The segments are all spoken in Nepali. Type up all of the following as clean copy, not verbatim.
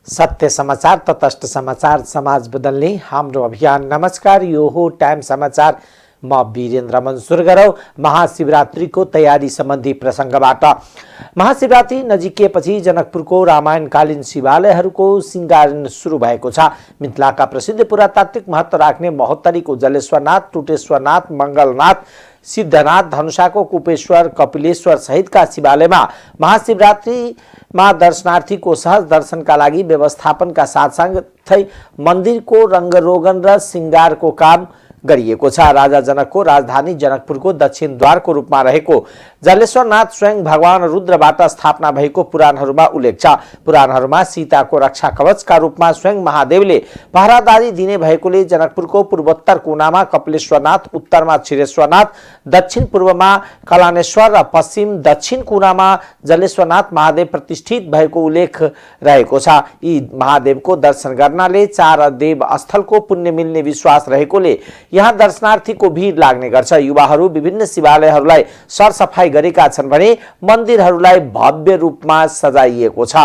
सत्य समाचार तटस्थ समाचार समाज बदल्ने हाम्रो अभियान। नमस्कार, यो हो टाइम समाचार। म वीरेन्द्र मन्सुर गरौँ महाशिवरात्रिको तयारी सम्बन्धी प्रसङ्गबाट। महाशिवरात्रि नजिकिएपछि जनकपुरको रामायणकालीन शिवालयहरूको सिंगारण सुरु भएको छ। मिथिलाका प्रसिद्ध पुरातात्विक महत्त्व राख्ने महोत्तरीको जलेश्वरनाथ, टुटेश्वरनाथ, मङ्गलनाथ, सिद्धनाथ, धनुषाको कुपेश्वर, कपिलेश्वर सहितका शिवालयमा महाशिवरात्रिमा दर्शनार्थीको सहज दर्शनका लागि व्यवस्थापनका साथसाथै मन्दिरको रङ्गरोगन र सिंगारको काम गरिएको छ। राजा जनकको राजधानी जनकपुरको दक्षिण द्वारको रूपमा रहेको जलेश्वरनाथ स्वयं भगवान रुद्रबाट स्थापना भएको पुराणहरूमा उल्लेख छ। पुराणहरूमा सीताको रक्षा कवचका रूपमा स्वयं महादेवले पहरादारी दिने भएकोले जनकपुरको पूर्वोत्तर कुनामा कपिलेश्वरनाथ, उत्तरमा क्षीरेश्वरनाथ, दक्षिण पूर्वमा कलानेश्वर र पश्चिम दक्षिण कुनामा जलेश्वरनाथ महादेव प्रतिष्ठित भएको उल्लेख रहेको छ। यी महादेवको दर्शन गर्नाले चार देव स्थलको पुण्य मिल्ने विश्वास रहेकोले यहाँ दर्शनार्थीको भीड लाग्ने गर्छ। युवाहरू विभिन्न शिवालयहरूलाई सरसफाई गरेका छन् भने मन्दिरहरूलाई भव्य रूपमा सजाइएको छ।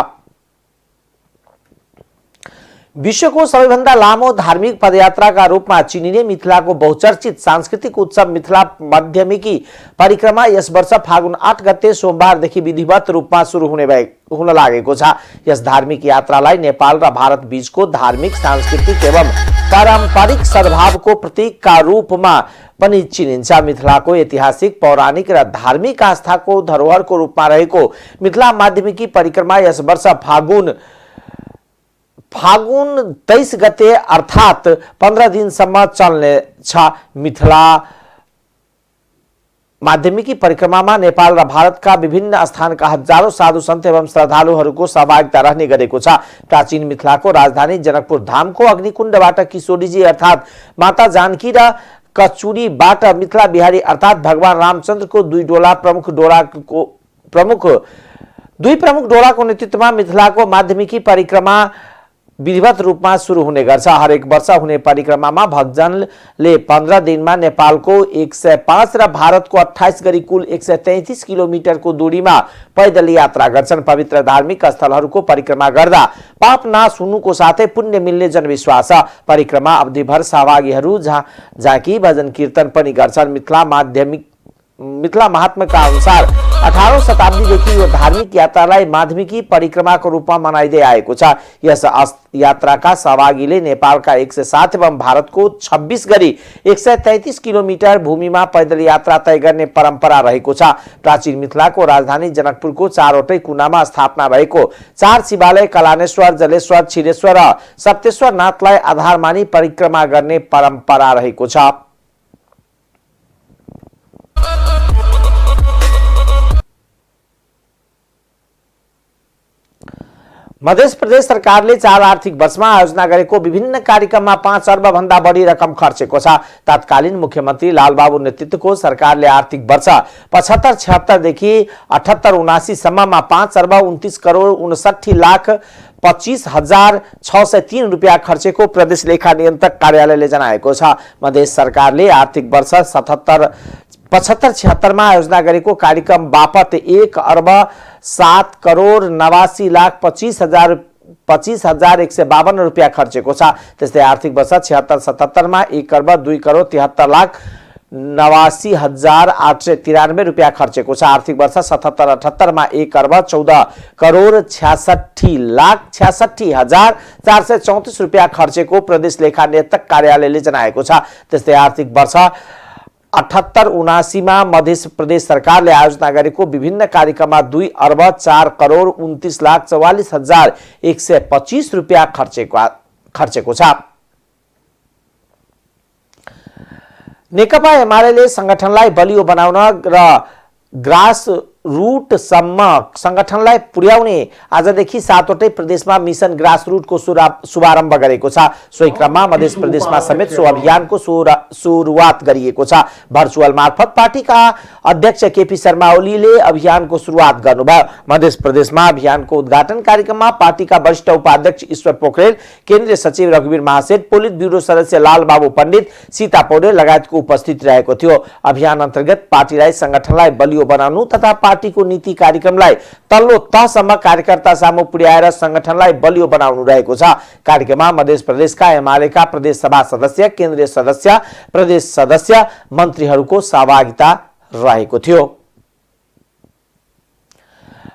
विश्वको सबैभन्दा लामो धार्मिक पदयात्राका रूपमा चिनिने मिथिलाको बहुचर्चित सांस्कृतिक उत्सव मिथिला माध्यमिकी परिक्रमा यस वर्ष फागुन 8 गते सोमबारदेखि विधिवत रूपमा सुरु हुन लागेको छ। यस धार्मिक यात्रालाई नेपाल र भारत बीचको धार्मिक, सांस्कृतिक एवं पारम्परिक सद्भावको प्रतीकका रूपमा पनि चिनिन्छ। मिथिलाको ऐतिहासिक, पौराणिक र धार्मिक आस्थाको धरोहरको रूपमा रहेको मिथिला माध्यमिकी परिक्रमा यस वर्ष फागुन 23 गते अर्थात 15 दिनसम्म चल्ने छ। मिथिला माध्यमिकी परिक्रमामा नेपाल र भारतका विभिन्न स्थानका हजारौं साधु सन्त एवं श्रद्धालुहरूको सहभागिता रहने गरेको छ। प्राचीन मिथिलाको राजधानी जनकपुर धामको अग्निकुण्डबाट किशोरीजी अर्थात माता जानकी र कचुरीबाट मिथिला बिहारी अर्थात भगवान रामचन्द्रको दुई प्रमुख डोलाको नेतृत्वमा मिथिलाको माध्यमिकी परिक्रमा विधिवत रूपमा सुरु हुने गर्छ। हरेक वर्ष हुने परिक्रमामा भक्तजनले 15 दिनमा नेपालको 105 र भारतको 28 गरी कुल 133 किलोमिटरको दूरीमा पैदल यात्रा गर्छन्। पवित्र धार्मिक स्थलहरूको परिक्रमा गर्दा पाप नाश हुनुको साथै पुण्य मिल्ने जनविश्वास छ। परिक्रमा अवधिभर सहभागीहरू झाँकी भजन कीर्तन पनि गर्छन्। मिथिला महात्माका अनुसार 18औं शताब्दीदेखि यो धार्मिक यात्रालाई माध्यमिकी परिक्रमाको रूपमा मनाइदै आएको छ। यस यात्राका सहभागीले नेपालका 107 एवं भारतको 26 गरी 133 किलोमिटर भूमिमा पैदल यात्रा तय गर्ने परम्परा रहेको छ। प्राचीन मिथिलाको राजधानी जनकपुरको चारवटै कुनामा स्थापना भएको 4 शिवालय कलानेश्वर, जलेश्वर, क्षीरेश्वर र सप्तेश्वर नाथलाई आधार मानी परिक्रमा गर्ने परम्परा रहेको छ। मध्य प्रदेश सरकारले 4 आर्थिक वर्षमा आयोजना गरेको विभिन्न कार्यक्रममा 5 अर्ब भन्दा बढी रकम खर्चेको छ। तत्कालीन मुख्यमन्त्री लालबाबु नेतृत्वको सरकारले आर्थिक वर्ष 75-76 देखि 78-79 सम्ममा 5 अर्ब 29 करोड 59 लाख 25,603 रुपियाँ खर्चेको प्रदेश लेखा नियन्त्रक कार्यालयले जनाएको छ। मध्य सरकारले आर्थिक वर्ष 75-76 मा आयोजना गरेको कार्यक्रम बापत 1 अर्ब 7 करोड 89 लाख 25,152 रुपियाँ खर्चेको छ। त्यस्तै आर्थिक वर्ष 76-77 मा 1 अर्ब 2 करोड 73 लाख 89,893 रुपियाँ खर्चेको छ। आर्थिक वर्ष 77-78 मा 1 अर्ब 14 करोड 66 लाख 66,434 रुपियाँ खर्चेको प्रदेश लेखा नियन्त्रक कार्यालयले जनाएको छ। त्यस्तै आर्थिक वर्ष 78-79 मा मध्य प्रदेश सरकारले आयोजना गरेको विभिन्न कार्यक्रममा 2 अर्ब 4 करोड 29 लाख 44,125 रुपियाँ खर्चेको छ। नेकपा एमाले संगठनलाई बलियो बनाउन र ग्रास रूट सम्म संगठनलाई पुर्याउने आजदेखि 7वटै प्रदेशमा मिशन ग्रास रूटको शुभारम्भ गरेको छ। सोही क्रममा मध्य प्रदेशमा समेत सो अभियानको सुरुवात गरिएको छ। भर्चुअल मार्फत पार्टीका अध्यक्ष केपी शर्मा ओलीले अभियानको सुरुवात गर्नुभयो। मध्य प्रदेशमा अभियानको उद्घाटन कार्यक्रममा पार्टीका वरिष्ठ उपाध्यक्ष ईश्वर पोखरेल, केन्द्रीय सचिव रघुवीर महासेठ, पोलिट ब्युरो सदस्य लालबाबु पण्डित, सीता पौडेल लगायतको उपस्थिति रहेको थियो। अभियान अन्तर्गत पार्टीलाई संगठनलाई बलियो बनाउनु तथा पार्टीको नीति कार्यक्रमलाई तल्लो तहसम्म कार्यकर्ता सामु पुर्याएर संगठनलाई बलियो बनाउनु रहेको छ। कार्यक्रममा मध्य प्रदेशका एमालेका प्रदेश सभा सदस्य, केन्द्रीय सदस्य, प्रदेश सदस्य, मन्त्रीहरूको सहभागिता रहेको थियो।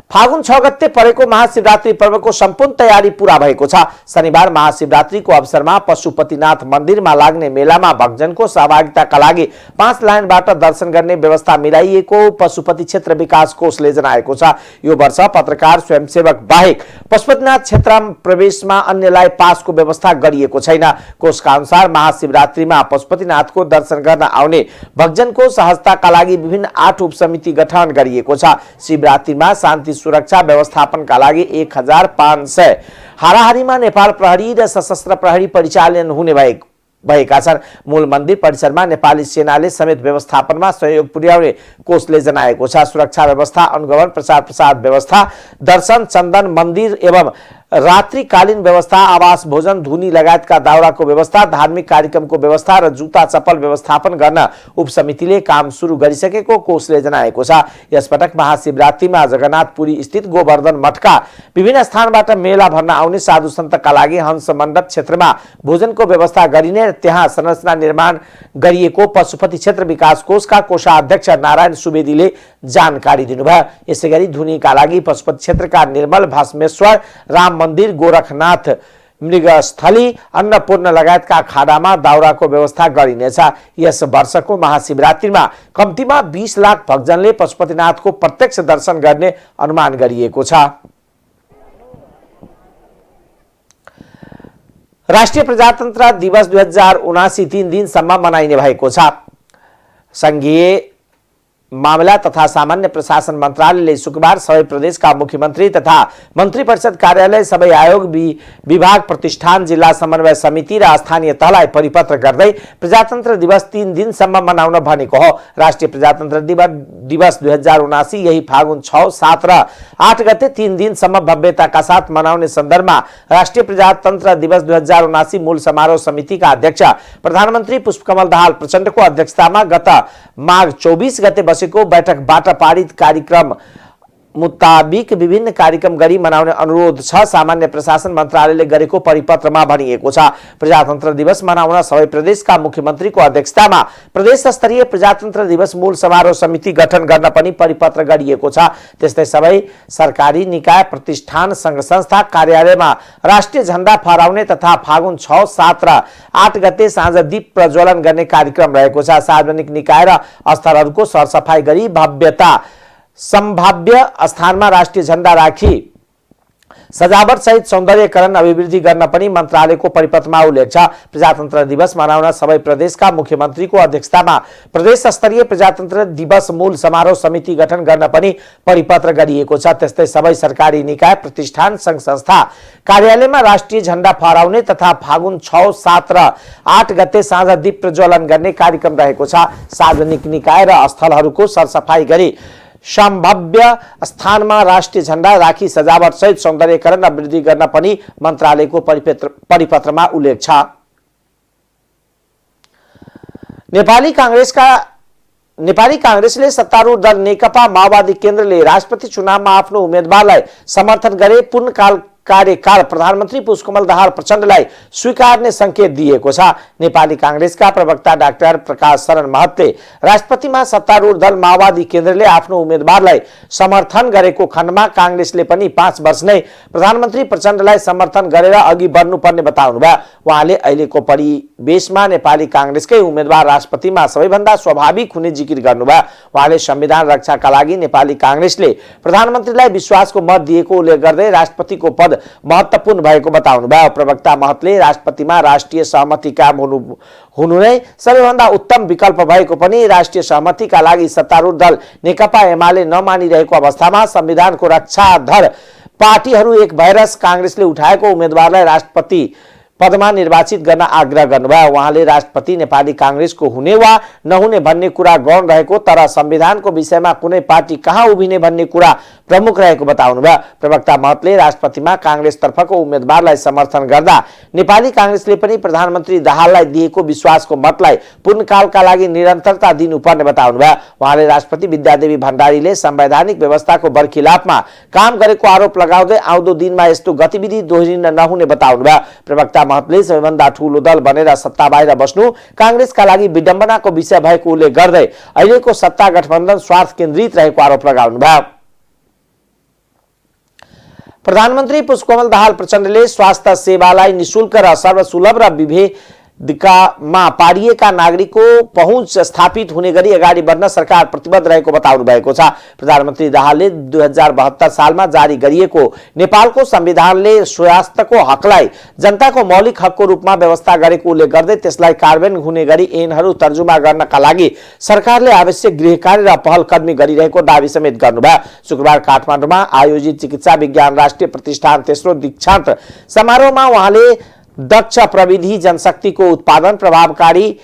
फागुन 6 गते परेको महाशिवरात्रि पर्वको सम्पूर्ण तयारी पूरा भएको छ। शनिबार महाशिवरात्रिको अवसरमा पशुपतिनाथ मन्दिरमा लाग्ने मेलामा भक्तजनको सहभागिताका लागि 5 लाइनबाट दर्शन गर्ने व्यवस्था मिलाइएको पशुपति क्षेत्र विकास कोषले जनाएको छ। यो वर्ष पत्रकार, स्वयंसेवक बाहेक पशुपतिनाथ क्षेत्र प्रवेशमा अन्यलाई पासको व्यवस्था गरिएको छैन। कोषका अनुसार महाशिवरात्रिमा पशुपतिनाथको दर्शन गर्न आउने भक्तजनको सहजताका लागि विभिन्न 8 उपसमिति गठन गरिएको छ। शिवरात्रिमा शान्ति सुरक्षा व्यवस्थापनका लागि 1500 हाराहारीमा नेपाल प्रहरी र सशस्त्र प्रहरी परिचालन हुने भएका छन्। मूल मन्दिर परिसरमा नेपाली सेनाले समेत व्यवस्थापनमा सहयोग पुर्याउने कोषले जनाएको छ। सुरक्षा व्यवस्था, अनुगमन, प्रचार प्रसार व्यवस्था, दर्शन, चन्दन मन्दिर एवं रात्रिकालीन व्यवस्था, आवास, भोजन, धुनी लगायतका दाउराको व्यवस्था, धार्मिक कार्यक्रमको व्यवस्था र जुत्ता चप्पल व्यवस्थापन गर्न उपसमितिले काम सुरु गरिसकेको कोषले जनाएको छ। यसपटक महाशिवरात्रिमा जगन्नाथपुरी स्थित गोवर्धन मठका विभिन्न स्थानबाट मेला भर्न आउने साधु सन्तका लागि हंस मण्डप क्षेत्रमा भोजनको व्यवस्था गरिने र त्यहाँ संरचना निर्माण गरिएको पशुपति क्षेत्र विकास कोषका कोषाध्यक्ष नारायण सुवेदीले जानकारी दिनुभयो। यसैगरी धुनीका लागि पशुपति क्षेत्रका निर्मल, भस्मेश्वर, राम मन्दिर, गोरखनाथ मृगस्थली, अन्नपूर्ण लगायतका अखाडामा दाउराको व्यवस्था गरिनेछ। यस वर्षको महाशिवरात्रिमा कम्तीमा 20 लाख भक्तजनले पशुपतिनाथको प्रत्यक्ष दर्शन गर्ने अनुमान गरिएको छ। राष्ट्रिय प्रजातन्त्र दिवस 2079 3 दिनसम्म मनाइने भएको छ। संघीय मामला तथा सामान्य प्रशासन मन्त्रालयले शुक्रबार सबै प्रदेशका मुख्यमन्त्री तथा मन्त्री परिषद कार्यालय, सबै आयोग, विभाग, प्रतिष्ठान, जिल्ला समन्वय समिति र स्थानीय तहलाई परिपत्र गर्दै प्रजातन्त्र दिवस 3 दिनसम्म मनाउन भनेको हो। राष्ट्रिय प्रजातन्त्र दिवस 2079 यही फागुन 6, 7 र 8 गते 3 दिनसम्म भव्यताका साथ मनाउने सन्दर्भमा राष्ट्रिय प्रजातन्त्र दिवस 2079 मूल समारोह समितिका अध्यक्ष प्रधानमन्त्री पुष्पकमल दाहाल प्रचण्डको अध्यक्षतामा गत माघ 24 गते बसेको बैठकबाट पारित कार्यक्रम मुताबिक विभिन्न कार्यक्रम गरी मनाउने अनुरोध छ। सामान्य प्रशासन मन्त्रालयले गरेको परिपत्रमा भनिएको छ। प्रजातन्त्र दिवस मनाउन सबै प्रदेशका मुख्यमन्त्रीको अध्यक्षतामा प्रदेश स्तरीय प्रजातन्त्र दिवस मूल समारोह समिति गठन गर्न पनि परिपत्र गरिएको छ। त्यस्तै सबै सरकारी निकाय, प्रतिष्ठान, संघ संस्था कार्यालयमा राष्ट्रिय झण्डा फहराउने तथा फागुन 6, 7 र 8 गते साँझ दीप प्रज्वलन गर्ने कार्यक्रम रहेको छ। सार्वजनिक निकाय र स्थलहरूको सरसफाई गरी भव्यता संभाव्य स्थानमा राष्ट्रिय झण्डा राखी सजावट सहित सौन्दर्यकरण अभिवृद्धि गर्न पनि मन्त्रालयको परिपत्रमा उल्लेख छ। प्रजातन्त्र दिवस मनाउन सबै प्रदेशका मुख्यमन्त्रीको अध्यक्षतामा प्रदेश स्तरीय प्रजातन्त्र दिवस मूल समारोह समिति गठन गर्न पनि परिपत्र गरिएको छ। त्यस्तै सबै सरकारी निकाय, प्रतिष्ठान, संघ संस्था कार्यालयमा राष्ट्रिय झण्डा फहराउने तथा फागुन 6, 7 र 8 गते साँझ दीप प्रज्वलन गर्ने कार्यक्रम रहेको छ। सार्वजनिक निकाय र स्थलहरूको सरसफाई गरी सम्भाव्य स्थानमा राष्ट्रिय झण्डा राखी सजावट सहित सौन्दर्यकरण अभिवृद्धि गर्न पनि मन्त्रालयको परिपत्रमा उल्लेख छ। नेपाली कांग्रेसले सत्तारूढ दल नेकपा माओवादी केन्द्रले राष्ट्रपति चुनावमा आफ्नो उम्मेदवारलाई समर्थन गरे पूर्णकाल कार्यकाल प्रधानमन्त्री पुष्पकमल दाहाल प्रचण्डलाई स्वीकार्ने संकेत दिएको छ। नेपाली कांग्रेसका प्रवक्ता डाक्टर प्रकाश शरण महतले राष्ट्रपतिमा सत्तारूढ दल माओवादी केन्द्रले आफ्नो उम्मेदवारलाई समर्थन गरेको खण्डमा कांग्रेसले पनि 5 वर्ष नै प्रधानमन्त्री प्रचण्डलाई समर्थन गरेर अघि बढ्नुपर्ने बताउनुभयो। उहाँले अहिलेको परिवेशमा नेपाली कांग्रेसकै उम्मेदवार राष्ट्रपतिमा सबैभन्दा स्वाभाविक हुने जिकिर गर्नुभयो। उहाँले संविधान रक्षाका लागि नेपाली कांग्रेसले प्रधानमन्त्रीलाई विश्वासको मत दिएको उल्लेख गर्दै राष्ट्रपतिको पद महत्वपूर्ण भएको बताउनुभयो। प्रवक्ता महतले राष्ट्रपतिमा राष्ट्रिय सहमति कायम हुनु नै सबैभन्दा उत्तम विकल्प भएको पनि राष्ट्रिय सहमतिका लागि सत्तारूढ दल नेकपा एमाले नमानिरहेको अवस्थामा संविधानको रक्षाधर पार्टीहरू एक भएर कांग्रेसले उठाएको उम्मेदवारलाई राष्ट्रपति पदमा निर्वाचित गर्न आग्रह गर्नुभयो। उहाँले राष्ट्रपति नेपाली कांग्रेसको हुने वा नहुने भन्ने कुरा गौण रहेको, तर संविधानको विषयमा कुनै पार्टी कहाँ उभिने भन्ने कुरा प्रमुख रहेको बताउनुभयो। प्रवक्ता महतले राष्ट्रपतिमा कांग्रेसतर्फको उम्मेदवारलाई समर्थन गर्दा नेपाली कांग्रेसले पनि प्रधानमन्त्री दाहाललाई दिएको विश्वासको मतलाई पूर्णकालका लागि निरन्तरता दिनुपर्ने बताउनुभयो। उहाँले राष्ट्रपति विद्यादेवी भण्डारीले संवैधानिक व्यवस्थाको बर्खिलाफमा काम गरेको आरोप लगाउँदै आउँदो दिनमा यस्तो गतिविधि दोहोरिन नहुने बताउनुभयो। प्रवक्ता महतले सबैभन्दा ठूलो दल बनेर सत्ता बाहिर बस्नु कांग्रेसका लागि विडम्बनाको विषय भएको उल्लेख गर्दै अहिलेको सत्ता गठबन्धन स्वार्थ केन्द्रित रहेको आरोप लगाउनुभयो। प्रधानमन्त्री पुष्पकमल दाहाल प्रचण्डले स्वास्थ्य सेवालाई निशुल्क र सर्वसुलभ र विभेदकामा पारिएका नागरिकको पहुँच स्थापित हुने गरी अगाडि बढ्न सरकार प्रतिबद्ध रहेको बताउनु भएको छ। प्रधानमन्त्री दाहालले 2072 सालमा जारी गरिएको नेपालको संविधानले स्वास्थ्यको हकलाई जनताको मौलिक हकको रूपमा व्यवस्था गरेको उल्लेख गर्दै त्यसलाई कार्यान्वयन हुने गरी ऐनहरू तर्जुमा गर्नका लागि सरकारले आवश्यक गृह कार्य र पहलकदमी गरिरहेको दावी समेत गर्नुभयो। शुक्रबार काठमाडौँमा आयोजित चिकित्सा विज्ञान राष्ट्रिय प्रतिष्ठान तेस्रो दीक्षान्त समारोहमा उहाँले दक्ष प्रविधि जनशक्तिको उत्पादन, प्रभावकारी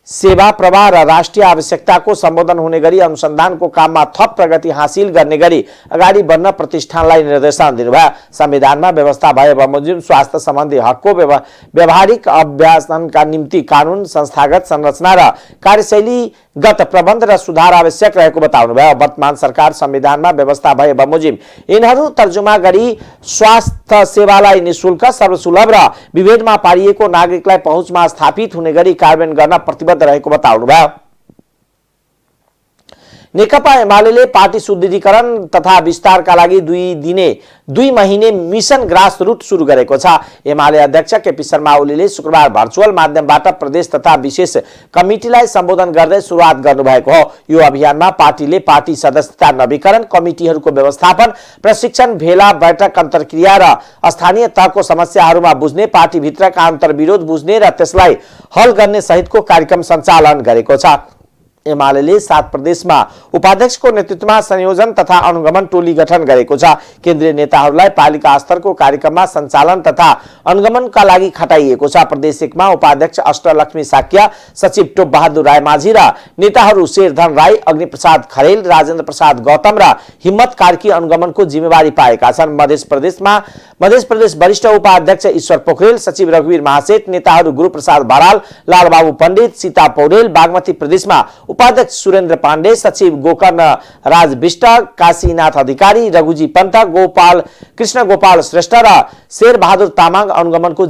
सेवा प्रवाह र राष्ट्रिय आवश्यकताको सम्बोधन हुने गरी अनुसन्धानको काममा थप प्रगति हासिल गर्ने गरी अगाडि बढ्न प्रतिष्ठानलाई निर्देशन दिनुभयो। संविधानमा व्यवस्था भए बमोजिम स्वास्थ्य सम्बन्धी हकको व्यावहारिक अभ्यासनका निम्ति कानून, संस्थागत संरचना र कार्यशैलीगत प्रबन्ध र सुधार आवश्यक रहेको बताउनुभयो। वर्तमान सरकार संविधानमा व्यवस्था भए बमोजिम यिनीहरू तर्जुमा गरी स्वास्थ्य सेवालाई निशुल्क, सर्वसुलभ र विभेदमा पारिएको नागरिकलाई पहुँचमा स्थापित हुने गरी कार्यान्वयन गर्न प्रतिबद्ध रहेको बताउनुभयो। नेकपा एमाले पार्टी सुदृढीकरण तथा विस्तारका लागि 2 महिने मिशन ग्रासरुट सुरु गरेको छ। एमाले अध्यक्ष केपी शर्मा ओलीले शुक्रबार भर्चुअल माध्यमबाट प्रदेश तथा विशेष कमिटीलाई सम्बोधन गर्दै सुरुवात गर्नुभएको हो। यो अभियानमा पार्टीले पार्टी सदस्यता नवीकरण, कमिटीहरूको व्यवस्थापन, प्रशिक्षण, भेला बैठक, अन्तर्क्रिया र स्थानीय तहको समस्याहरूमा बुझ्ने, पार्टीभित्रका अन्तर्विरोध बुझ्ने र त्यसलाई हल गर्ने सहितको कार्यक्रम सञ्चालन गरेको छ। एमाले 7 प्रदेशमा उपाध्यक्षको नेतृत्वमा संयोजन तथा अनुगमन टोली गठन गरेको छ। केन्द्रीय नेताहरूलाई पालिका स्तरको कार्यक्रममा सञ्चालन तथा अनुगमनका लागि खटाइएको छ। प्रदेश 1 मा उपाध्यक्ष अष्टलक्ष्मी साक्य, सचिव टोप बहादुर रायमाझी र नेताहरू शेरधन राई, अग्निप्रसाद खरेल, राजेन्द्र प्रसाद गौतम र हिम्मत कार्की अनुगमनको जिम्मेवारी पाएका छन्। मध्य प्रदेश वरिष्ठ उपाध्यक्ष ईश्वर पोखरेल, सचिव रघुवीर महासेठ, नेताहरू गुरुप्रसाद बराल, लालबाबु पण्डित, सीता पौडेल। बागमती प्रदेशमा उपाध्यक्ष सुरेन्द्र पाण्डे, सचिव गोकर्ण राज विष्ट, काशीनाथ अधिकारी, रघुजी पन्त, कृष्ण गोपाल श्रेष्ठ र शेर बहादुर तामाङ अनुगमनको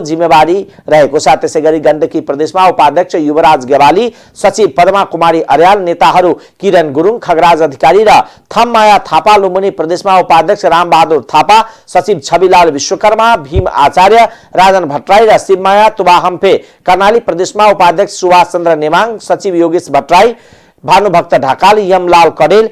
जिम्मेवारी रहेको छ। त्यसैगरी गण्डकी प्रदेशमा उपाध्यक्ष युवराज गेवाली, सचिव पद्मा कुमारी अर्याल, नेताहरू किरण गुरुङ, खगराज अधिकारी र थममाया थापा। लुम्बिनी प्रदेशमा उपाध्यक्ष रामबहादुर थापा, सचिव छविलाल विश्वकर्मा, भीम आचार्य, राजन भट्टराई र शिवमाया तुबाहम्फे। कर्णाली प्रदेशमा उपाध्यक्ष सुभाष चन्द्र नेमाङ, सचिव योगेश भट्टराई, भानुभक्त ढकाल, यमलाल कडेल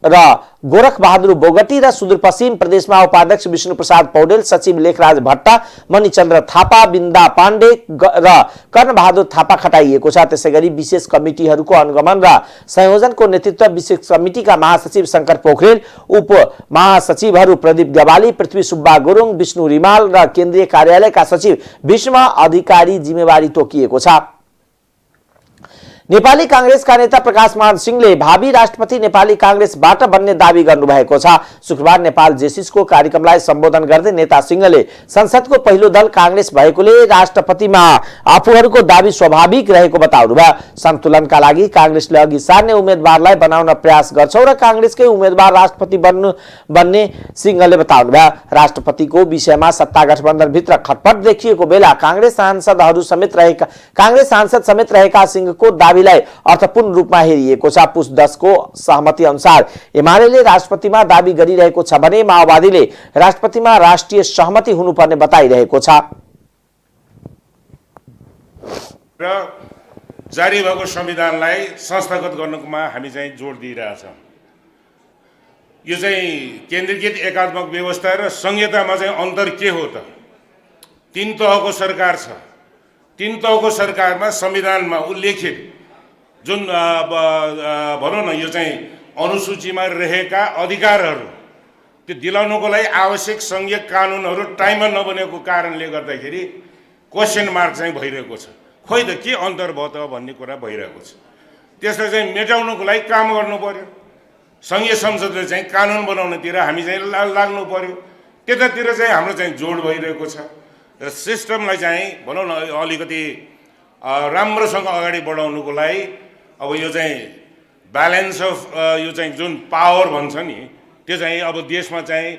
र गोरख बहादुर बोगटी र सुदूरपश्चिम प्रदेशमा उपाध्यक्ष विष्णु प्रसाद पौडेल, सचिव लेखराज भट्ट, मणिचन्द्र थापा, बिन्दा पाण्डे र कर्ण बहादुर थापा खटाइएको छ। त्यसैगरी विशेष कमिटीहरूको अनुगमन र संयोजनको नेतृत्व विशेष कमिटीका महासचिव शंकर पोखरेल, उप महासचिवहरू प्रदीप गेवाली, पृथ्वी सुब्बा गुरुङ, विष्णु रिमाल र केन्द्रीय कार्यालयका सचिव भीष्म अधिकारी जिम्मेवारी तोकिएको छ। नेपाली कांग्रेसका नेता प्रकाश मान सिंहले भावी राष्ट्रपति नेपाली कांग्रेसबाट बन्ने दावी गर्नुभएको छ। शुक्रबार नेपाल जेसिसको कार्यक्रमलाई सम्बोधन गर्दै नेता सिंहले संसदको पहिलो दल कांग्रेस भएकोले राष्ट्रपतिमा आफूहरूको दावी स्वाभाविक रहेको बताउनुभयो। सन्तुलनका लागि कांग्रेसले अघि सार्ने उम्मेदवारलाई बनाउन प्रयास गर्छौ र कांग्रेसकै उम्मेदवार राष्ट्रपति बन्ने सिंहले बताउनुभयो। राष्ट्रपतिको विषयमा सत्ता गठबन्धनभित्र खटपट देखिएको बेला कांग्रेस सांसद समेत रहेका सिंहको दावी अर्थपूर्ण रूपमा हेरिएको छ। पुस 10 को सहमति अनुसार एमाले राष्ट्रपतिमा दावी गरिरहेको छ भने माओवादीले राष्ट्रपतिमा राष्ट्रिय सहमति हुनुपर्ने बताइरहेको छ। र जारी भएको संविधानलाई संस्थागत गर्नुमा हामी चाहिँ जोड दिइरहेछौँ। यो चाहिँ केन्द्रीकृत एकात्मक व्यवस्था र संहितामा चाहिँ अन्तर के हो त? 3 तहको सरकार छ। 3 तहको सरकारमा संविधानमा उल्लेखित जुन भनौँ न यो चाहिँ अनुसूचीमा रहेका अधिकारहरू त्यो दिलाउनुको लागि आवश्यक सङ्घीय कानुनहरू टाइममा नबनेको कारणले गर्दाखेरि क्वेसन मार्क चाहिँ भइरहेको छ। खोइ त के अन्तर भयो त भन्ने कुरा भइरहेको छ। त्यसलाई चाहिँ मेटाउनुको लागि काम गर्नु पर्यो। सङ्घीय संसदले चाहिँ कानुन बनाउनतिर हामी चाहिँ लाग्नु पर्यो। त्यतातिर चाहिँ हाम्रो चाहिँ जोड भइरहेको छ र सिस्टमलाई चाहिँ भनौँ न अलिकति राम्रोसँग अगाडि बढाउनुको लागि अब यो चाहिँ ब्यालेन्स अफ यो चाहिँ जुन पावर भन्छ नि त्यो चाहिँ अब देशमा चाहिँ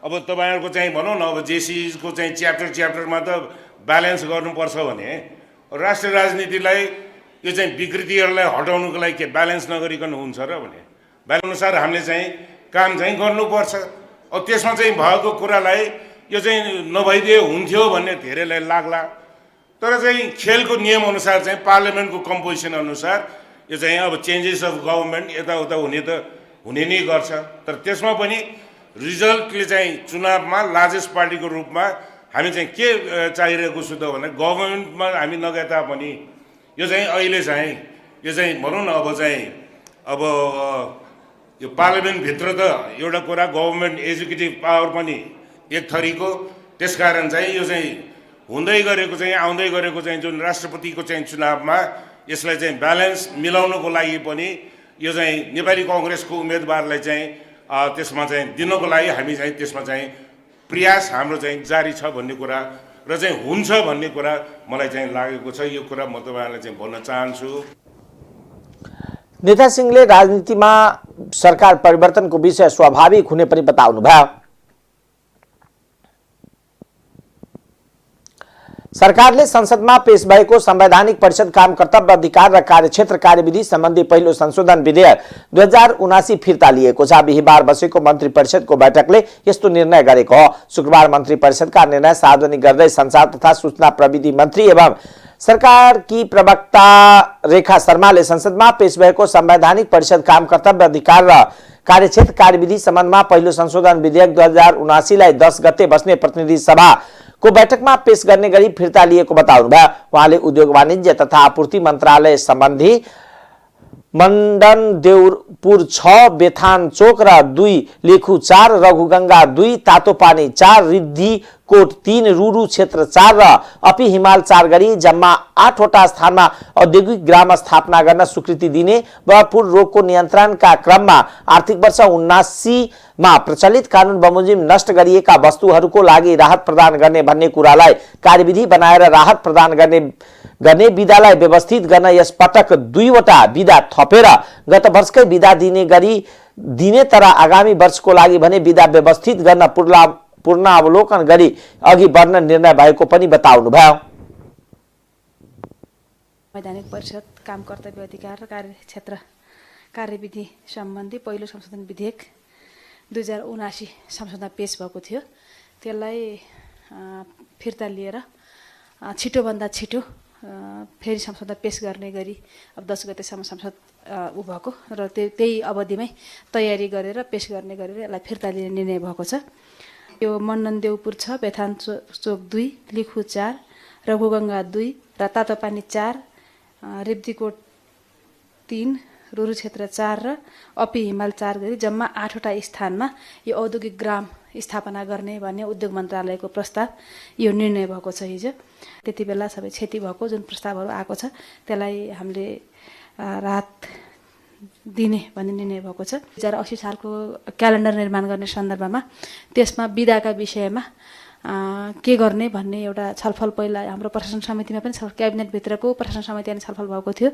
अब तपाईँहरूको चाहिँ भनौँ न अब जेसीको चाहिँ च्याप्टरमा त ब्यालेन्स गर्नुपर्छ भने राष्ट्रिय राजनीतिलाई यो चाहिँ विकृतिहरूलाई हटाउनुको लागि के ब्यालेन्स नगरिकन हुन्छ र भने ब्यालेन्स अनुसार हामीले चाहिँ काम चाहिँ गर्नुपर्छ। अब त्यसमा चाहिँ भएको कुरालाई यो चाहिँ नभइदिए हुन्थ्यो भन्ने धेरैलाई लाग्ला, तर चाहिँ खेलको नियमअनुसार चाहिँ पार्लियामेन्टको कम्पोजिसन अनुसार यो चाहिँ अब चेन्जेस अफ गभर्मेन्ट यताउता हुने नै गर्छ। तर त्यसमा पनि रिजल्टले चाहिँ चुनावमा लार्जेस्ट पार्टीको रूपमा हामी चाहिँ के चाहिरहेको छु त भने गभर्मेन्टमा हामी नगए तापनि यो चाहिँ अहिले चाहिँ यो चाहिँ भनौँ न अब यो पार्लियामेन्टभित्र त एउटा कुरा गभर्मेन्ट एक्जिक्युटिभ पावर पनि एक थरीको, त्यसकारण चाहिँ यो चाहिँ हुँदै गरेको चाहिँ आउँदै गरेको चाहिँ जुन राष्ट्रपतिको चाहिँ चुनावमा यसलाई चाहिँ ब्यालेन्स मिलाउनुको लागि पनि यो चाहिँ नेपाली कङ्ग्रेसको उम्मेदवारलाई चाहिँ त्यसमा चाहिँ दिनको लागि हामी चाहिँ त्यसमा चाहिँ प्रयास हाम्रो चाहिँ जारी छ भन्ने कुरा र चाहिँ हुन्छ भन्ने कुरा मलाई चाहिँ लागेको छ। यो कुरा म तपाईँहरूलाई चाहिँ भन्न चाहन्छु। नेता सिंहले राजनीतिमा सरकार परिवर्तनको विषय स्वाभाविक हुने पनि बताउनुभयो। सरकारले संसदमा पेश भएको संवैधानिक परिषद काम कर्तव्य अधिकार र कार्यक्षेत्र कार्यविधि सम्बन्धी पहिलो संशोधन विधेयक 2079 फिर्ता लिएको छ। बिहिबार बसेको मन्त्री परिषदको बैठकले यस्तो निर्णय गरेको हो। शुक्रबार मन्त्री परिषदका निर्णय सार्वजनिक गर्दै संचार तथा सूचना प्रविधि मन्त्री एवं सरकार की प्रवक्ता रेखा शर्माले संसदमा पेश भएको संवैधानिक परिषद काम कर्तव्य अधिकार र कार्यक्षेत्र कार्यविधि सम्बन्धमा पहिलो संशोधन विधेयक 2079 लाई 10 गते बस्ने प्रतिनिधि सभा को बैठकमा पेश गर्ने गरी फिर्ता लिएको बताउनुभयो। उहाँले उद्योग वाणिज्य तथा आपूर्ति मन्त्रालय सम्बन्धी मण्डन देउपुर 6 बेथान चोक र 2 लेखु 4 रघुगंगा 2 तातोपानी 4 रिद्धि कोट 3 रुरु क्षेत्र 4 र अपी हिमाल 4 गरी जम्मा 8 वटा स्थानमा औद्योगिक ग्राम स्थापना गर्न स्वीकृति दिने, बर्डफ्लू रोगको नियन्त्रणका क्रममा आर्थिक वर्ष 79 मा प्रचलित कानून बमोजिम नष्ट गरिएका वस्तुहरूको लागि राहत प्रदान गर्ने भन्ने कुरालाई कार्यविधि बनाएर राहत प्रदान गर्ने विधालाई व्यवस्थित गर्न यस पटक 2 वटा विधा थपेर गत वर्षकै विधा दिने तर आगामी वर्षको लागि भने विधा व्यवस्थित गर्न पूर्णावलोकन गरी अघि बढ्न निर्णय भएको पनि बताउनुभयो। संवैधानिक परिषद काम कर्तव्य अधिकार र कार्यक्षेत्र कार्यविधि सम्बन्धी पहिलो संशोधन विधेयक 2079 संसदमा पेश भएको थियो। त्यसलाई फिर्ता लिएर छिटोभन्दा छिटो फेरि संसदमा पेश गर्ने गरी अब 10 गतेसम्म संसद भएको र त्यही अवधिमै तयारी गरेर पेश गर्ने गरेर यसलाई फिर्ता लिने निर्णय भएको छ। यो मण्डन देउपुर 6 बेथान चोक 2 लिखु 4 रघुगंगा 2 र तातोपानी 4 रिब्दीकोट 3 रुरु क्षेत्र 4 र अपी हिमाल 4 गरी जम्मा 8 वटा स्थानमा यो औद्योगिक ग्राम स्थापना गर्ने भन्ने उद्योग मन्त्रालयको प्रस्ताव यो निर्णय भएको छ। हिजो त्यति बेला सबै क्षति भएको जुन प्रस्तावहरू आएको छ त्यसलाई हामीले राहत दिने भन्ने निर्णय भएको छ। 2080 सालको क्यालेन्डर निर्माण गर्ने सन्दर्भमा त्यसमा विधाका विषयमा के गर्ने भन्ने एउटा छलफल पहिला हाम्रो प्रशासन समितिमा पनि क्याबिनेट भित्रको प्रशासन समितिमा छलफल भएको थियो।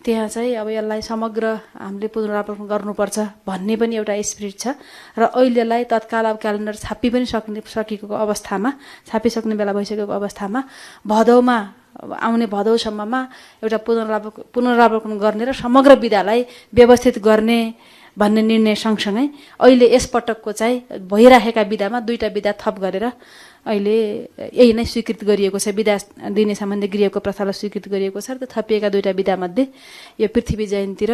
त्यहाँ चाहिँ अब यसलाई समग्र हामीले पुनरावलोकन गर्नुपर्छ भन्ने पनि एउटा स्पिरिट छ र अहिलेलाई तत्काल अब क्यालेन्डर छापि पनि सकिएको अवस्थामा छापिसक्ने बेला भइसकेको अवस्थामा भदौमा आउने भदौसम्ममा एउटा पुनरावलोकन गर्ने र समग्र विधालाई व्यवस्थित गर्ने भन्ने निर्णय सँगसँगै अहिले यसपटकको चाहिँ भइराखेका विधामा 2टा विधा थप गरेर अहिले यही नै स्वीकृत गरिएको छ। विधा दिने सम्बन्धी गृहको प्रथालाई स्वीकृत गरिएको छ र थपिएका 2टा विधामध्ये यो पृथ्वी जयन्ती र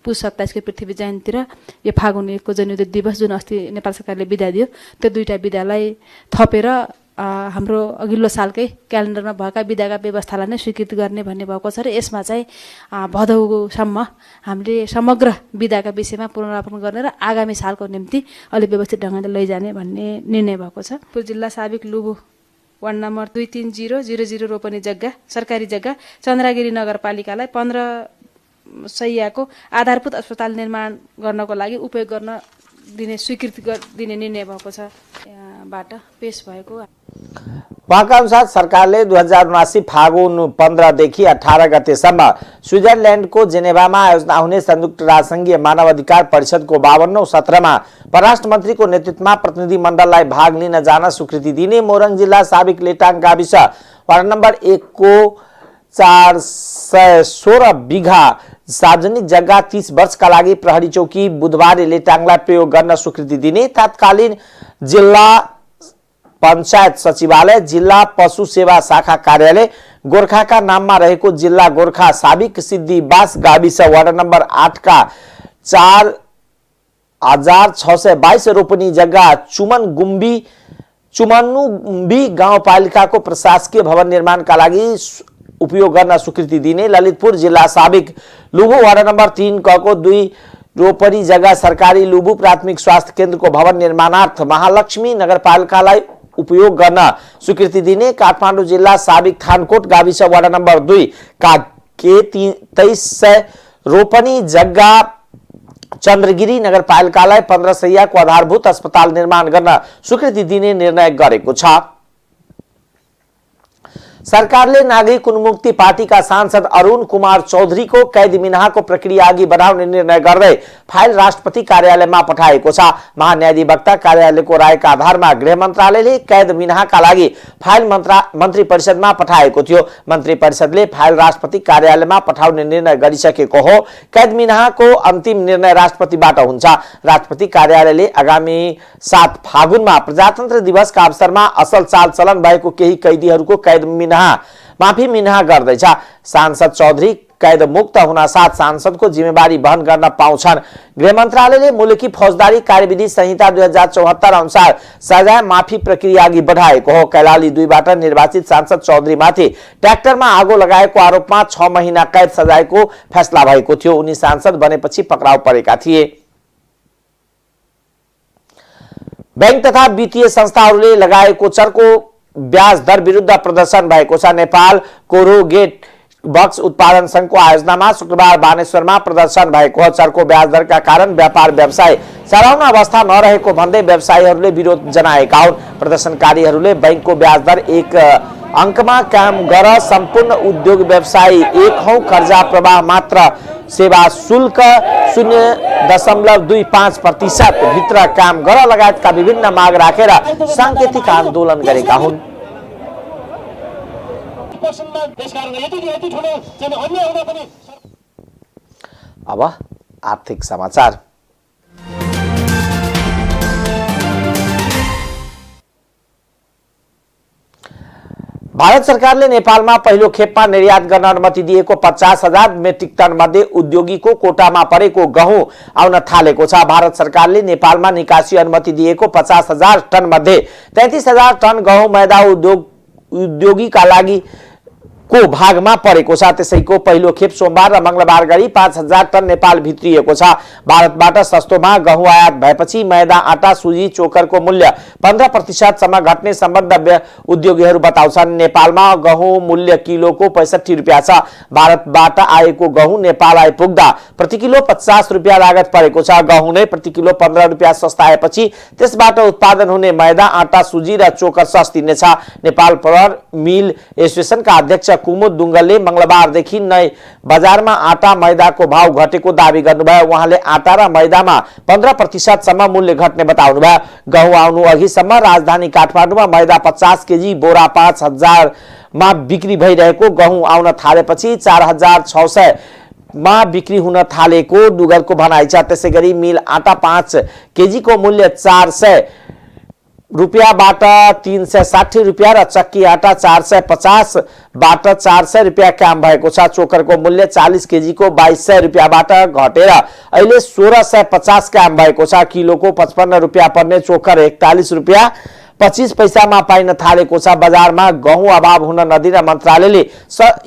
पुस 27 को पृथ्वी जयन्ती र यो फागुन 1 को जनयुद्ध दिवस जुन अस्ति नेपाल सरकारले विधा दियो त्यो 2टा विधालाई थपेर हाम्रो अघिल्लो सालकै क्यालेन्डरमा भएका विधाका व्यवस्थालाई नै स्वीकृति गर्ने भन्ने भएको छ र यसमा चाहिँ भदौसम्म हामीले समग्र विधाका विषयमा पुनरावलोकन गर्ने र आगामी सालको निम्ति अलि व्यवस्थित ढङ्गले लैजाने भन्ने निर्णय भएको छ। पुर जिल्ला साबिक लुबु वार्ड नम्बर 23000 रोपनी जग्गा सरकारी जग्गा चन्द्रगिरी नगरपालिकालाई 15 शैय्याको आधारभूत अस्पताल निर्माण गर्नको लागि उपयोग गर्न दिने स्वीकृति दिने निर्णय भएको छ। बाट पेश भएको उहाँका अनुसार सरकारले 2079 फागुन 15 देखि 18 गतेसम्म स्विजरल्यान्डको जेनेभामा आयोजना हुने संयुक्त राष्ट्रसङ्घीय मानव अधिकार परिषदको 52औं सत्रमा परराष्ट्र मन्त्रीको नेतृत्वमा प्रतिनिधि मण्डललाई भाग लिन जान स्वीकृति दिने मोरङ जिल्ला साबिक लेटाङ गाविस वार्ड नम्बर 1 को 416 बिघा सार्वजनिक जग्गा 30 वर्षका लागि प्रहरी चौकी बुधबार लेटाङलाई प्रयोग गर्न स्वीकृति दिने तत्कालीन जिल्ला पञ्चायत सचिवालय जिल्ला पशु सेवा शाखा कार्यालय गोर्खाका नाममा रहेको जिल्ला गोर्खा साबिक सिद्धिबास गाविस वार्ड नम्बर 8 का 4622 रोपनी जग्गा चुमन्नुगुम्बी गाउँपालिकाको प्रशासकीय भवन निर्माणका लागि उपयोग गर्न स्वीकृति दिने ललितपुर जिल्ला साबिक लुबु वार्ड नम्बर 3 को 2 रोपनी जग्गा सरकारी लुबु प्राथमिक स्वास्थ्य केन्द्रको भवन निर्माणार्थ महालक्ष्मी नगरपालिकालाई उपयोग गर्न स्वीकृति दिने काठमाडौँ जिल्ला साबिक थानकोट गाविस वार्ड नम्बर 2 का के 2300 रोपनी जग्गा चन्द्रगिरी नगरपालिकालाई 15 शैय्याको आधारभूत अस्पताल निर्माण गर्न स्वीकृति दिने निर्णय गरेको छ। सरकारले नागरिक उन्मुक्ति पार्टीका सांसद अरुण कुमार चौधरीको कैद मिनाहको प्रक्रिया अघि बढाउने निर्णय गर्दै फाइल राष्ट्रपति कार्यालयमा पठाएको छ। महान्यायाधिवक्ता कार्यालयको रायका आधारमा गृह मन्त्रालयले कैद मिनाहका लागि फाइल मन्त्री परिषदमा पठाएको थियो। मन्त्री परिषदले फाइल राष्ट्रपति कार्यालयमा पठाउने निर्णय गरिसकेको हो। कैद मिनाहको अन्तिम निर्णय राष्ट्रपतिबाट हुन्छ। राष्ट्रपति कार्यालयले आगामी 7 फागुनमा प्रजातन्त्र दिवसका अवसरमा असल चालचलन भएको केही कैदीहरूको कैद माफी मिनाहा गर्दैछ। सांसद चौधरी कैद मुक्त हुन साथ सांसदको जिम्मेवारी वहन गर्न पाउँछन्। गृह मन्त्रालयले मुलुकी फौजदारी कार्यविधि संहिता 2074 अनुसार सजाय माफी प्रक्रिया अघि बढाएको हो। कैलाली 2 बाट निर्वाचित सांसद चौधरीमाथि ट्र्याक्टरमा आगो लगाएको आरोपमा 6 महिना कैद सजायको फैसला भएको थियो। उनी सांसद बनेपछि पक्राउ परेका थिए। बैंक तथा वित्तीय संस्थाहरूले लगाएको चर्को ब्याज दर विरुद्ध प्रदर्शन भएको छ। नेपाल कोरोगेट बक्स उत्पादन संघको आयोजनामा शुक्रबार बानेश्वरमा प्रदर्शन भएको हो। चर्को ब्याज दरका कारण व्यापार व्यवसाय चलाउन अवस्था नरहेको भन्दै व्यवसायीहरूले विरोध जनाएका हुन्। प्रदर्शनकारीहरूले बैंकको ब्याज दर 1 अंकमा कायम गर सम्पूर्ण उद्योग व्यवसायी 1औं कर्जा प्रवाह मात्र सेवा शुल्क 0.25% भित्र काम गर लगायतका विभिन्न माग राखेर सांकेतिक आन्दोलन गरेका हुन्। अब आर्थिक समाचार। भारत सरकारले नेपालमा पहिलो खेपमा निर्यात गर्न अनुमति दिएको 50,000 मेट्रिक टन मध्ये उद्योगीको कोटामा परेको गहुँ आउन थालेको छ। भारत सरकारले नेपालमा निकासी अनुमति दिएको 50,000 टन मध्ये 33,000 टन गहुँ मैदा उद्योगीका लागि को भागमा परेको छ। त्यसैको पहिलो खेप सोमबार र मंगलबार गरी 5,000 टन नेपाल भित्रिएको छ। भारतबाट सस्तोमा गहुँ आयात भएपछि मैदा आटा सुजी चोकरको मूल्य 15% सम्म घट्ने सम्बद्ध उद्योगीहरू बताउँछन्। नेपालमा गहुँ मूल्य किलोको 65 रुपियाँ छ। भारतबाट आएको गहुँ नेपाल आइपुग्दा प्रति किलो 50 रुपियाँ लागत परेको छ। गहुँ नै प्रति किलो 15 रुपियाँ सस्ताएपछि त्यसबाट उत्पादन हुने मैदा आटा सुजी र चोकर सस्तिनेछ। नेपाल पावर मिल एसोसिएसनका अध्यक्ष कुमुद दुङ्गलले मंगलबारदेखि नै बजारमा आटा मैदाको भाव घटेको दावी गर्नुभयो। उहाँले आटा र मैदामा 15% सम्म मूल्य घट्ने बताउनुभयो। गहुँ आउनु अघिसम्म राजधानी काठमाडौँमा मैदा 50 केजी बोरा 5,000 मा बिक्री भइरहेको गहुँ आउन थालेपछि 4,600 मा बिक्री हुन थालेको दुगलको भनाइ छ। त्यसैगरी मिल आटा 5 केजीको मूल्य 400 रुपियाँबाट 360 रुपियाँ र चक्की आटा 450 बाट 400 रुपियाँ कम भएको छ। चोकरको मूल्य 40 केजीको 2200 रुपियाँबाट घटेर अहिले 1650 कम भएको छ। किलोको 55 रुपियाँ पर्ने चोकर 41 रुपियाँ 25 पैसामा पाइन थालेको छ। बजारमा गहुँ अभाव हुन नदिन मन्त्रालयले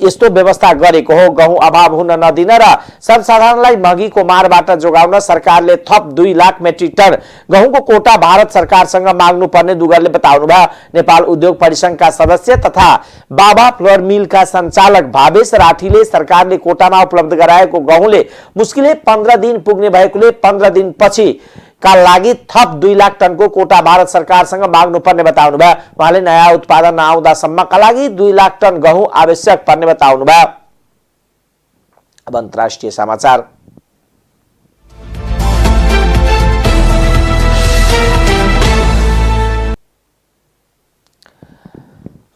यस्तो व्यवस्था गरेको हो। गहुँ अभाव हुन नदिन र सर्वसाधारणलाई महँगीको मारबाट जोगाउन सरकारले थप 2 लाख मेट्रिक टन गहुँको कोटा भारत सरकारसँग माग्नुपर्ने दुगरले बताउनुभयो। नेपाल उद्योग परिसंघका सदस्य तथा बाबा फ्लोर मिलका सञ्चालक भावेश राठीले सरकारले कोटामा उपलब्ध गराएको गहुँले मुस्किलले 15 दिन पुग्ने भएकोले 15 दिन पछि का लागि थप 2 लाख टनको कोटा भारत सरकारसँग माग्नुपर्ने बताउनुभयो। उहाँले नयाँ उत्पादन नआउँदासम्मका लागि 2 लाख टन गहुँ आवश्यक पर्ने बताउनुभयो। अब अन्तर्राष्ट्रिय समाचार।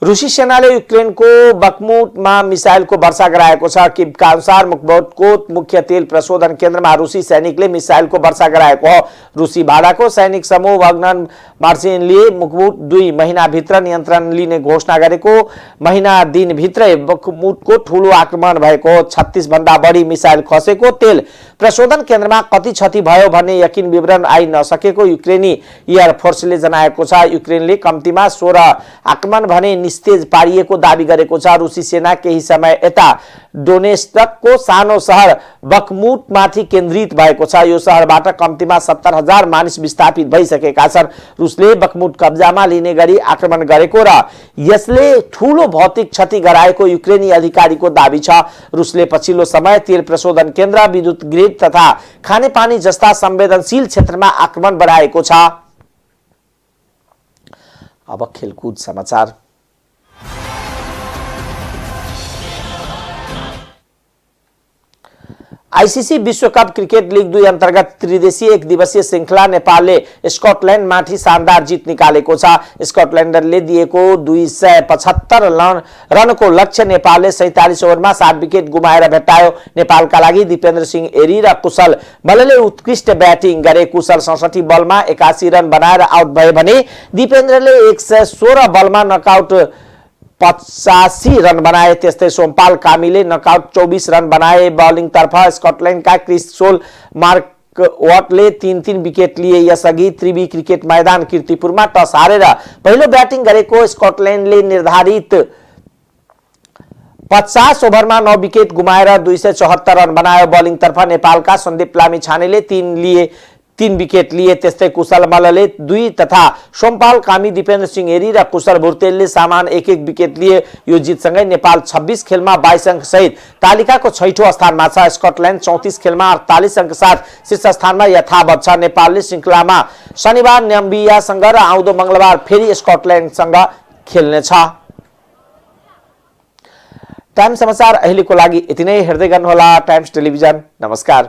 रूसी सेनाले युक्रेनको बखमुटमा मिसाइलको वर्षा गराएको छ। किभका अनुसार मुखबोटको मुख्य तेल प्रशोधन केन्द्रमा रूसी सैनिकले मिसाइलको वर्षा गराएको हो। रूसी भाडाको सैनिक समूह वाग्नर मार्चिनले मुखबोट 2 महिनाभित्र नियन्त्रण लिने घोषणा गरेको महिना दिनभित्रै बखमुटको ठूलो आक्रमण भएको हो। 36 भन्दा बढी मिसाइल खसेको तेल प्रशोधन केन्द्रमा कति क्षति भयो भन्ने यकिन विवरण आइ नसकेको युक्रेनी एयरफोर्सले जनाएको छ। युक्रेनले कम्तीमा 16 आक्रमण भने निस्तेज पारिएको दाबी गरेको छ। रूसी सेना केही समय यता डोनेस्टकको सानो शहर बखमुटमाथि केन्द्रित भएको छ। यो शहरबाट कम्तीमा 70,000 मानिस विस्थापित भइसकेका छन्। रूसले बखमुट कब्जामा लिने गरी आक्रमण गरेको र यसले ठूलो भौतिक क्षति गराएको युक्रेनी अधिकारीको दाबी छ। रूसले पछिल्लो समय तेल प्रशोधन केन्द्र, विद्युत ग्रिड तथा खानेपानी जस्ता संवेदनशील क्षेत्रमा आक्रमण बढाएको छ। अब खेलकुद समाचार। आईसीसी विश्वकप क्रिकेट लिग 2 अन्तर्गत त्रिदेशीय 1 दिवसीय श्रृंखला नेपालले स्कटल्यान्डमाथि शानदार जित निकालेको छ। स्कटल्यान्डरले दिएको 275 रनको लक्ष्य नेपालले 47 ओभरमा 7 विकेट गुमाएर भेट्टायो। नेपालका लागि दिपेन्द्र सिंह एरी र कुशल मल्लले उत्कृष्ट ब्याटिङ गरे। कुशल 67 बलमा 81 रन बनाएर आउट भए भने दिपेन्द्रले 116 बलमा नकआउट 85 रन बनाए। त्यस्तै सोमपाल कामीले नकआउट 24 रन बनाए। बॉलिङतर्फ स्कटल्यान्डका क्रिस सोल, मार्क वाटले 3-3 विकेट लिए। यसअघि त्रिवी क्रिकेट मैदान कीर्तिपुरमा टस हारेर पहिलो ब्याटिङ गरेको स्कटल्यान्डले निर्धारित 50 ओभरमा 9 विकेट गुमाएर 274 रन बनायो। बॉलिङतर्फ नेपालका सन्दीप लामिछानेले 3 विकेट लिए। त्यस्तै कुशल मल्लले 2 तथा सोमपाल कामी, दिपेन्द्र सिंह एरी र कुशल भुर्तेलले समान 1-1 विकेट लिए। यो जितसँगै नेपाल 26 खेलमा 22 अङ्क सहित तालिकाको 6औं स्थानमा छ। स्कटल्यान्ड 34 खेलमा 48 अङ्क साथ शीर्ष स्थानमा यथावत छ। नेपालले श्रृंखलामा शनिबार नाम्बियासँग र आउँदो मंगलबार फेरि स्कटल्यान्डसँग खेल्नेछ। टाइम समाचार अहिलेको लागि यति नै। हेर्दै गर्नुहोला टाइम्स टेलिभिजन। नमस्कार।